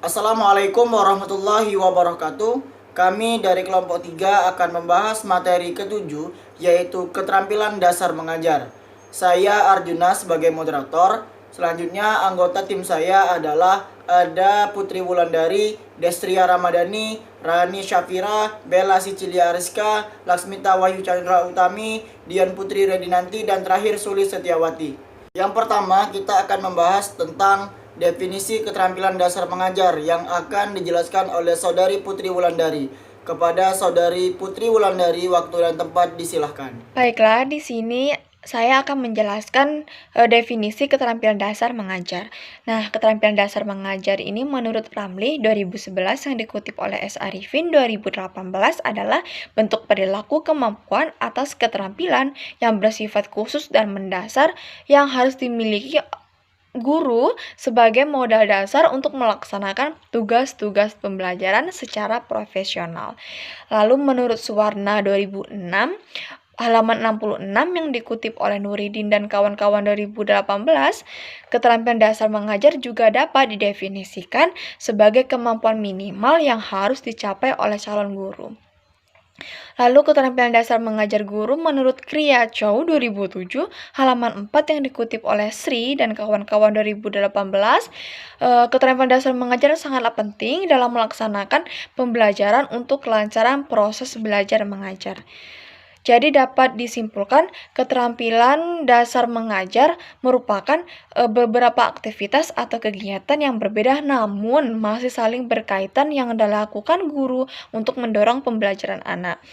Assalamualaikum warahmatullahi wabarakatuh. Kami dari kelompok 3 akan membahas materi ketujuh, yaitu keterampilan dasar mengajar. Saya Arjuna sebagai moderator. Selanjutnya anggota tim saya adalah ada Putri Wulandari, Destria Ramadhani, Rani Syafira, Bella Sicilia Ariska, Laksmita Wahyu Chandra Utami, Dian Putri Redinanti, dan terakhir Sulis Setiawati. Yang pertama, kita akan membahas tentang definisi keterampilan dasar mengajar yang akan dijelaskan oleh Saudari Putri Wulandari. Kepada Saudari Putri Wulandari, waktu dan tempat disilahkan. Baiklah, di sini saya akan menjelaskan definisi keterampilan dasar mengajar. Nah, keterampilan dasar mengajar ini menurut Ramli 2011 yang dikutip oleh S. Arifin 2018 adalah bentuk perilaku kemampuan atas keterampilan yang bersifat khusus dan mendasar yang harus dimiliki guru sebagai modal dasar untuk melaksanakan tugas-tugas pembelajaran secara profesional. Lalu menurut Suwarna 2006, halaman 66 yang dikutip oleh Nuridin dan kawan-kawan 2018, keterampilan dasar mengajar juga dapat didefinisikan sebagai kemampuan minimal yang harus dicapai oleh calon guru. Lalu keterampilan dasar mengajar guru menurut Kriya Chow 2007 halaman 4 yang dikutip oleh Sri dan kawan-kawan 2018, keterampilan dasar mengajar sangatlah penting dalam melaksanakan pembelajaran untuk kelancaran proses belajar mengajar. Jadi dapat disimpulkan keterampilan dasar mengajar merupakan beberapa aktivitas atau kegiatan yang berbeda namun masih saling berkaitan yang dilakukan guru untuk mendorong pembelajaran anak.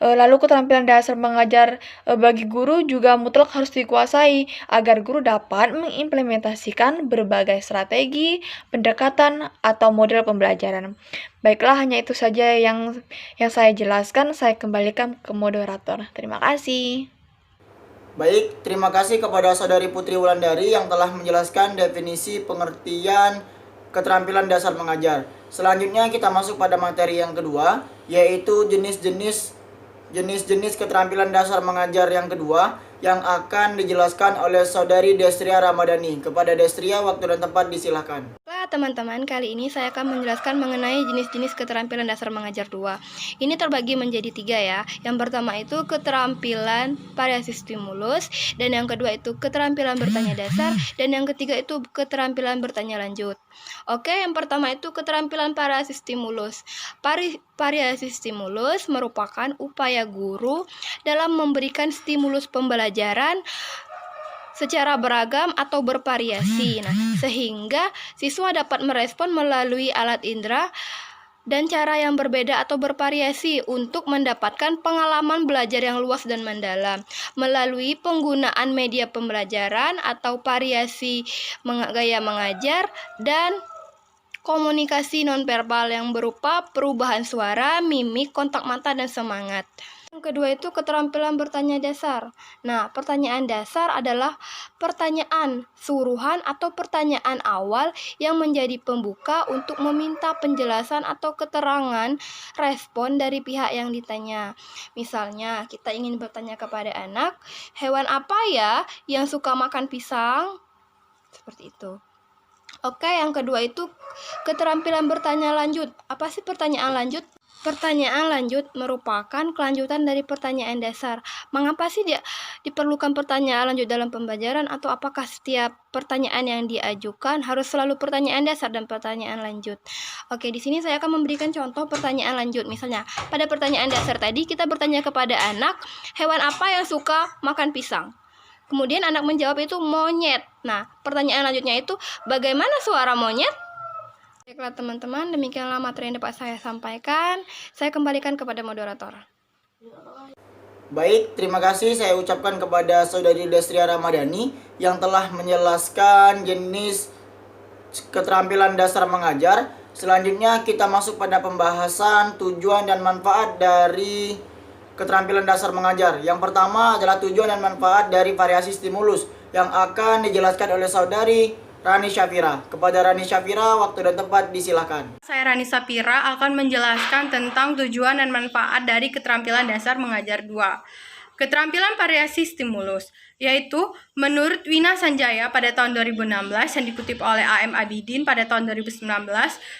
Lalu keterampilan dasar mengajar bagi guru juga mutlak harus dikuasai agar guru dapat mengimplementasikan berbagai strategi, pendekatan, atau model pembelajaran. Baiklah, hanya itu saja yang saya jelaskan. Saya kembalikan ke moderator. Terima kasih. Baik, terima kasih kepada Saudari Putri Wulandari yang telah menjelaskan definisi pengertian keterampilan dasar mengajar. Selanjutnya kita masuk pada materi yang kedua, yaitu jenis-jenis keterampilan dasar mengajar yang kedua yang akan dijelaskan oleh Saudari Destria Ramadhani. Kepada Destria, waktu dan tempat disilahkan. Teman-teman, kali ini saya akan menjelaskan mengenai jenis-jenis keterampilan dasar mengajar 2. Ini terbagi menjadi 3 ya. Yang pertama itu keterampilan variasi stimulus, dan yang kedua itu keterampilan bertanya dasar, dan yang ketiga itu keterampilan bertanya lanjut. Oke, yang pertama itu keterampilan variasi stimulus. Variasi stimulus merupakan upaya guru dalam memberikan stimulus pembelajaran secara beragam atau bervariasi. Sehingga siswa dapat merespon melalui alat indera dan cara yang berbeda atau bervariasi untuk mendapatkan pengalaman belajar yang luas dan mendalam melalui penggunaan media pembelajaran atau variasi gaya mengajar dan komunikasi nonverbal yang berupa perubahan suara, mimik, kontak mata, dan semangat. Yang kedua itu keterampilan bertanya dasar. Nah, pertanyaan dasar adalah pertanyaan suruhan atau pertanyaan awal yang menjadi pembuka untuk meminta penjelasan atau keterangan respon dari pihak yang ditanya. Misalnya, kita ingin bertanya kepada anak, hewan apa ya yang suka makan pisang? Seperti itu. Oke, yang kedua itu keterampilan bertanya lanjut. Apa sih pertanyaan lanjut? Pertanyaan lanjut merupakan kelanjutan dari pertanyaan dasar. Mengapa sih diperlukan pertanyaan lanjut dalam pembelajaran, atau apakah setiap pertanyaan yang diajukan harus selalu pertanyaan dasar dan pertanyaan lanjut? Oke, di sini saya akan memberikan contoh pertanyaan lanjut. Misalnya, pada pertanyaan dasar tadi kita bertanya kepada anak, hewan apa yang suka makan pisang? Kemudian anak menjawab itu monyet. Nah, pertanyaan lanjutnya itu bagaimana suara monyet? Baiklah teman-teman, demikianlah materi yang dapat saya sampaikan. Saya kembalikan kepada moderator. Baik, terima kasih saya ucapkan kepada Saudari Destria Ramadhani yang telah menjelaskan jenis keterampilan dasar mengajar. Selanjutnya kita masuk pada pembahasan tujuan dan manfaat dari keterampilan dasar mengajar. Yang pertama adalah tujuan dan manfaat dari variasi stimulus yang akan dijelaskan oleh Saudari Rani Syafira. Kepada Rani Syafira, waktu dan tempat disilahkan. Saya Rani Syafira akan menjelaskan tentang tujuan dan manfaat dari keterampilan dasar mengajar 2. keterampilan variasi stimulus, yaitu menurut Wina Sanjaya pada tahun 2016 yang dikutip oleh AM Abidin pada tahun 2019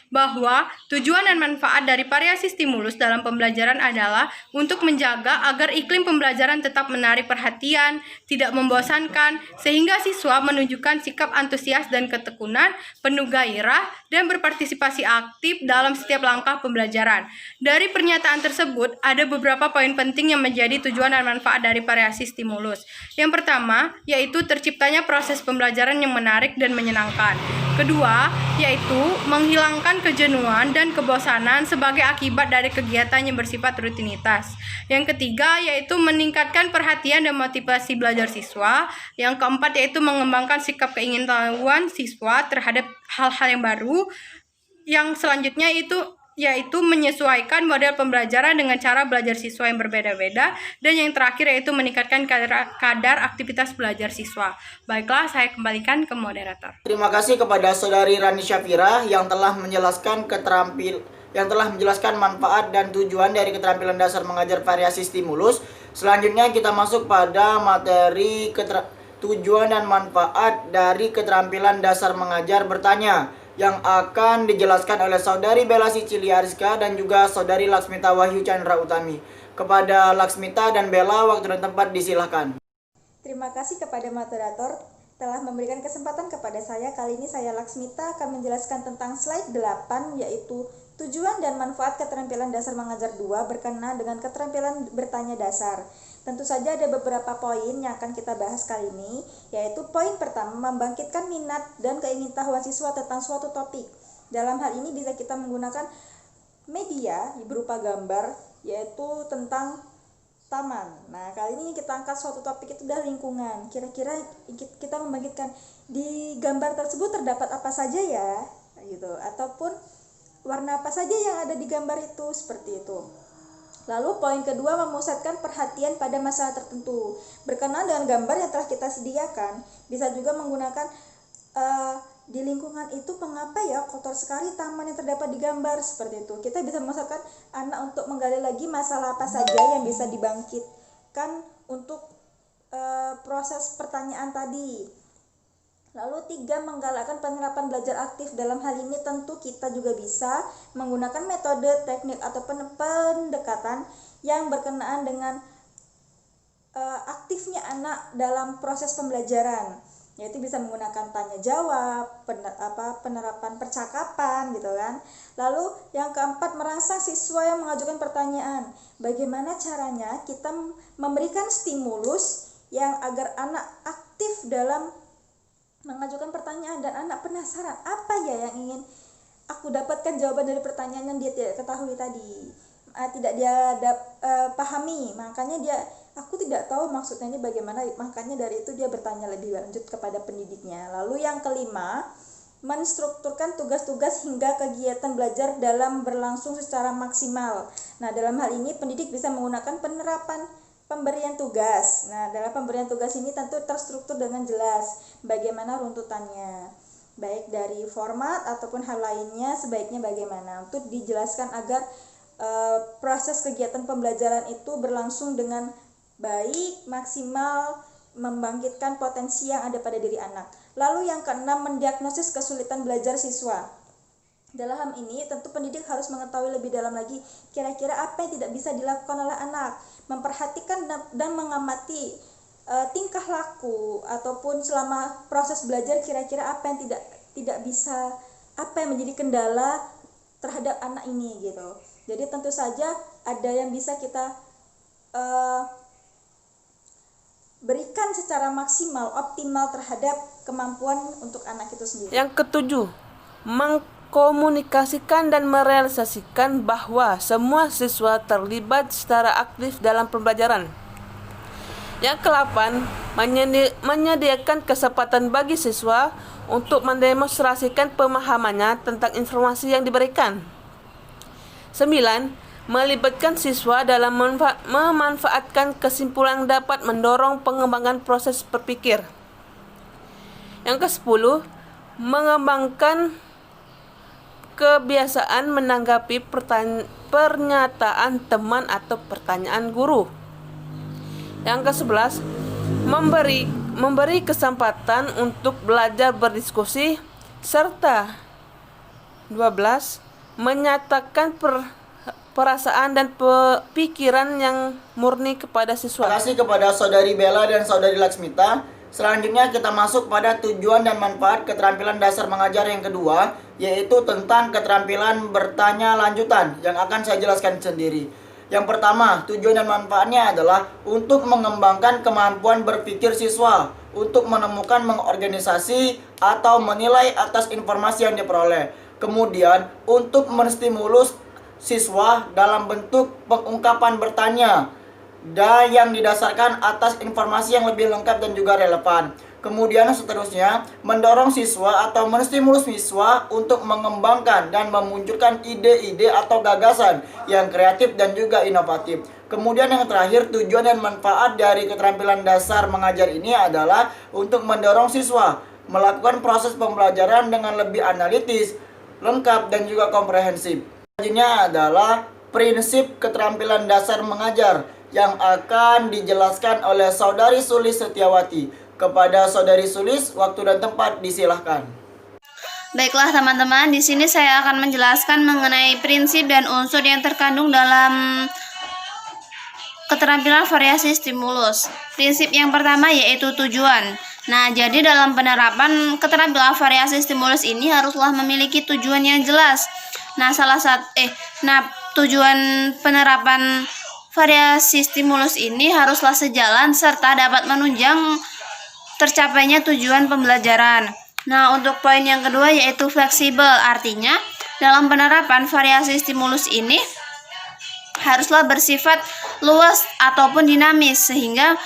bahwa tujuan dan manfaat dari variasi stimulus dalam pembelajaran adalah untuk menjaga agar iklim pembelajaran tetap menarik perhatian, tidak membosankan, sehingga siswa menunjukkan sikap antusias dan ketekunan, penuh gairah, dan berpartisipasi aktif dalam setiap langkah pembelajaran. Dari pernyataan tersebut, ada beberapa poin penting yang menjadi tujuan dan manfaat dari variasi stimulus. Yang pertama, yaitu terciptanya proses pembelajaran yang menarik dan menyenangkan. Kedua, yaitu menghilangkan kejenuhan dan kebosanan sebagai akibat dari kegiatan yang bersifat rutinitas. Yang ketiga, yaitu meningkatkan perhatian dan motivasi belajar siswa. Yang keempat, yaitu mengembangkan sikap keingintahuan siswa terhadap hal-hal yang baru. Yang selanjutnya yaitu menyesuaikan model pembelajaran dengan cara belajar siswa yang berbeda-beda, dan yang terakhir yaitu meningkatkan kadar aktivitas belajar siswa. Baiklah, saya kembalikan ke moderator. Terima kasih kepada Saudari Rani Syafira yang telah menjelaskan manfaat dan tujuan dari keterampilan dasar mengajar variasi stimulus. Selanjutnya kita masuk pada materi tujuan dan manfaat dari keterampilan dasar mengajar bertanya, yang akan dijelaskan oleh Saudari Bella Sicilia Ariska dan juga Saudari Laksmita Wahyu Chandra Utami. Kepada Laksmita dan Bella, waktu dan tempat disilahkan. Terima kasih kepada moderator telah memberikan kesempatan kepada saya. Kali ini saya Laksmita akan menjelaskan tentang slide 8, yaitu tujuan dan manfaat keterampilan dasar mengajar 2 berkenaan dengan keterampilan bertanya dasar. Tentu saja ada beberapa poin yang akan kita bahas kali ini, yaitu poin pertama, membangkitkan minat dan keingintahuan siswa tentang suatu topik. Dalam hal ini bisa kita menggunakan media berupa gambar, yaitu tentang taman. Nah, kali ini kita angkat suatu topik itu adalah lingkungan. Kira-kira kita membangkitkan di gambar tersebut terdapat apa saja ya, gitu, ataupun warna apa saja yang ada di gambar itu, seperti itu. Lalu poin kedua, memusatkan perhatian pada masalah tertentu. Berkenaan dengan gambar yang telah kita sediakan, bisa juga menggunakan di lingkungan itu mengapa ya kotor sekali taman yang terdapat di gambar, seperti itu. Kita bisa memusatkan anak untuk menggali lagi masalah apa saja yang bisa dibangkitkan untuk proses pertanyaan tadi. Lalu 3, menggalakkan penerapan belajar aktif. Dalam hal ini tentu kita juga bisa menggunakan metode, teknik, atau pendekatan yang berkenaan dengan aktifnya anak dalam proses pembelajaran, yaitu bisa menggunakan tanya jawab, penerapan percakapan gitu kan. Lalu yang keempat, merangsang siswa yang mengajukan pertanyaan. Bagaimana caranya kita memberikan stimulus yang agar anak aktif dalam mengajukan pertanyaan dan anak penasaran, apa ya yang ingin aku dapatkan jawaban dari pertanyaan yang dia tidak ketahui tadi, tidak dia pahami, makanya aku tidak tahu maksudnya ini bagaimana, makanya dari itu dia bertanya lebih lanjut kepada pendidiknya. Lalu yang kelima, menstrukturkan tugas-tugas hingga kegiatan belajar dalam berlangsung secara maksimal. Nah, dalam hal ini pendidik bisa menggunakan penerapan pemberian tugas. Nah, dalam pemberian tugas ini tentu terstruktur dengan jelas bagaimana runtutannya, baik dari format ataupun hal lainnya, sebaiknya bagaimana untuk dijelaskan agar proses kegiatan pembelajaran itu berlangsung dengan baik, maksimal, membangkitkan potensi yang ada pada diri anak. Lalu yang keenam, mendiagnosis kesulitan belajar siswa. Dalam hal ini tentu pendidik harus mengetahui lebih dalam lagi kira-kira apa yang tidak bisa dilakukan oleh anak, memperhatikan dan mengamati tingkah laku ataupun selama proses belajar kira-kira apa yang tidak bisa, apa yang menjadi kendala terhadap anak ini gitu. Jadi tentu saja ada yang bisa kita berikan secara maksimal, optimal terhadap kemampuan untuk anak itu sendiri. Yang ketujuh, mengkomunikasikan dan merealisasikan bahwa semua siswa terlibat secara aktif dalam pembelajaran. Yang ke-8, menyediakan kesempatan bagi siswa untuk mendemonstrasikan pemahamannya tentang informasi yang diberikan. 9, melibatkan siswa dalam memanfaatkan kesimpulan yang dapat mendorong pengembangan proses berpikir. Yang ke-10, mengembangkan kebiasaan menanggapi pernyataan teman atau pertanyaan guru. Yang ke-11, memberi kesempatan untuk belajar berdiskusi, serta 12, menyatakan perasaan dan pikiran yang murni kepada siswa. Terima kasih kepada Saudari Bella dan Saudari Laksmita. Selanjutnya kita masuk pada tujuan dan manfaat keterampilan dasar mengajar yang kedua, yaitu tentang keterampilan bertanya lanjutan yang akan saya jelaskan sendiri. Yang pertama, tujuan dan manfaatnya adalah untuk mengembangkan kemampuan berpikir siswa, untuk menemukan, mengorganisasi, atau menilai atas informasi yang diperoleh. Kemudian, untuk menstimulus siswa dalam bentuk pengungkapan bertanya dan yang didasarkan atas informasi yang lebih lengkap dan juga relevan. Kemudian seterusnya, mendorong siswa atau menstimulus siswa untuk mengembangkan dan memunculkan ide-ide atau gagasan yang kreatif dan juga inovatif. Kemudian yang terakhir, tujuan dan manfaat dari keterampilan dasar mengajar ini adalah untuk mendorong siswa melakukan proses pembelajaran dengan lebih analitis, lengkap, dan juga komprehensif. Selanjutnya adalah prinsip keterampilan dasar mengajar yang akan dijelaskan oleh Saudari Sulis Setiawati. Kepada Saudari Sulis, waktu dan tempat disilahkan. Baiklah teman-teman, di sini saya akan menjelaskan mengenai prinsip dan unsur yang terkandung dalam keterampilan variasi stimulus. Prinsip yang pertama yaitu tujuan. Nah, jadi dalam penerapan keterampilan variasi stimulus ini haruslah memiliki tujuan yang jelas. Nah, tujuan penerapan variasi stimulus ini haruslah sejalan serta dapat menunjang tercapainya tujuan pembelajaran. Nah, untuk poin yang kedua yaitu fleksibel. Artinya, dalam penerapan variasi stimulus ini haruslah bersifat luas ataupun dinamis sehingga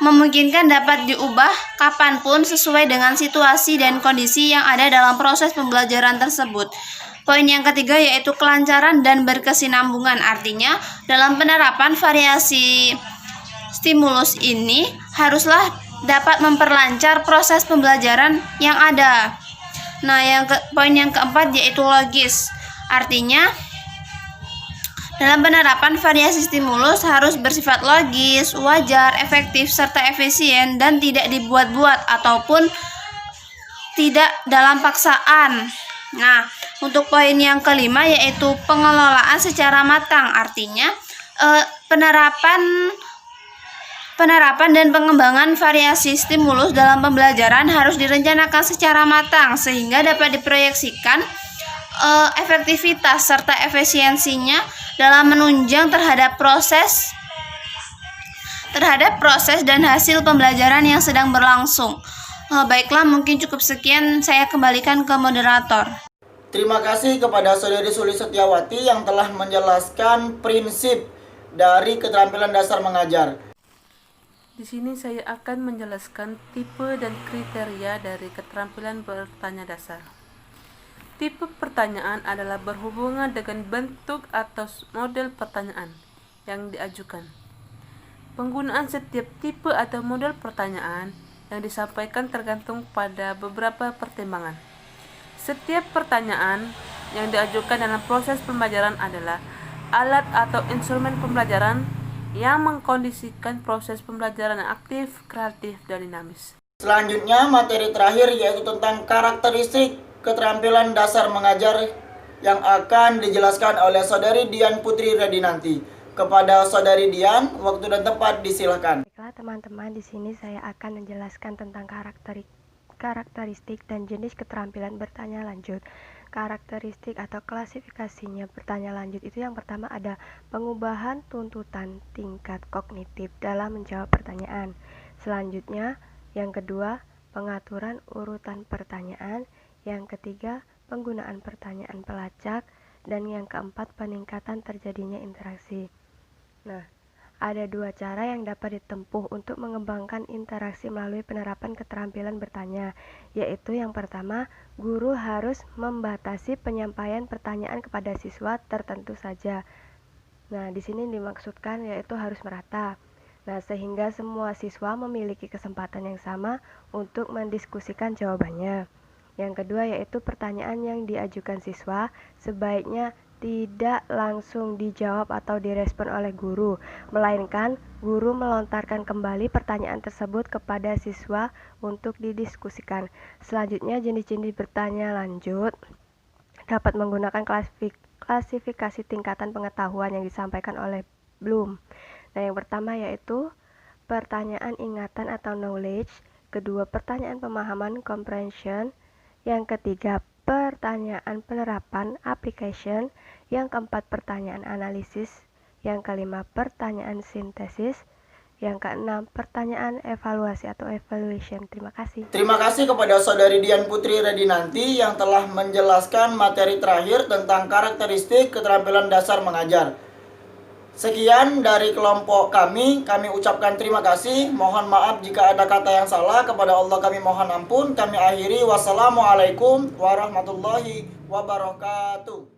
memungkinkan dapat diubah kapanpun sesuai dengan situasi dan kondisi yang ada dalam proses pembelajaran tersebut. Poin yang ketiga yaitu kelancaran dan berkesinambungan. Artinya, dalam penerapan variasi stimulus ini haruslah dapat memperlancar proses pembelajaran yang ada. Nah, poin yang keempat yaitu logis. Artinya, dalam penerapan variasi stimulus harus bersifat logis, wajar, efektif, serta efisien dan tidak dibuat-buat ataupun tidak dalam paksaan. Nah, untuk poin yang kelima yaitu pengelolaan secara matang. Artinya, penerapan dan pengembangan variasi stimulus dalam pembelajaran harus direncanakan secara matang sehingga dapat diproyeksikan efektivitas serta efisiensinya dalam menunjang terhadap proses dan hasil pembelajaran yang sedang berlangsung. Baiklah, mungkin cukup sekian, saya kembalikan ke moderator. Terima kasih kepada Saudari Sulis Setiawati yang telah menjelaskan prinsip dari keterampilan dasar mengajar. Di sini saya akan menjelaskan tipe dan kriteria dari keterampilan bertanya dasar. Tipe pertanyaan adalah berhubungan dengan bentuk atau model pertanyaan yang diajukan. Penggunaan setiap tipe atau model pertanyaan yang disampaikan tergantung pada beberapa pertimbangan. Setiap pertanyaan yang diajukan dalam proses pembelajaran adalah alat atau instrumen pembelajaran yang mengkondisikan proses pembelajaran yang aktif, kreatif, dan dinamis. Selanjutnya, materi terakhir yaitu tentang karakteristik keterampilan dasar mengajar yang akan dijelaskan oleh Saudari Dian Putri Redinanti. Kepada Saudari Dian, waktu dan tempat disilahkan. Baiklah teman-teman, di sini saya akan menjelaskan tentang karakteristik dan jenis keterampilan bertanya lanjut. Karakteristik atau klasifikasinya bertanya lanjut itu yang pertama ada pengubahan tuntutan tingkat kognitif dalam menjawab pertanyaan. Selanjutnya, yang kedua, pengaturan urutan pertanyaan. Yang ketiga, penggunaan pertanyaan pelacak. Dan yang keempat, peningkatan terjadinya interaksi. Nah, ada dua cara yang dapat ditempuh untuk mengembangkan interaksi melalui penerapan keterampilan bertanya, yaitu yang pertama, guru harus membatasi penyampaian pertanyaan kepada siswa tertentu saja. Nah, di sini dimaksudkan yaitu harus merata. Nah, sehingga semua siswa memiliki kesempatan yang sama untuk mendiskusikan jawabannya. Yang kedua yaitu pertanyaan yang diajukan siswa sebaiknya tidak langsung dijawab atau direspon oleh guru, melainkan Guru melontarkan kembali pertanyaan tersebut kepada siswa untuk didiskusikan. Selanjutnya, jenis-jenis bertanya lanjut dapat menggunakan klasifikasi tingkatan pengetahuan yang disampaikan oleh Bloom. Nah, yang pertama yaitu pertanyaan ingatan atau knowledge, kedua pertanyaan pemahaman comprehension, yang ketiga pertanyaan penerapan application, yang keempat pertanyaan analisis, yang kelima pertanyaan sintesis, yang keenam pertanyaan evaluasi atau evaluation. Terima kasih. Terima kasih kepada Saudari Dian Putri Redinanti yang telah menjelaskan materi terakhir tentang karakteristik keterampilan dasar mengajar. Sekian dari kelompok kami ucapkan terima kasih. Mohon maaf jika ada kata yang salah, kepada Allah kami mohon ampun. Kami akhiri, wassalamualaikum warahmatullahi wabarakatuh.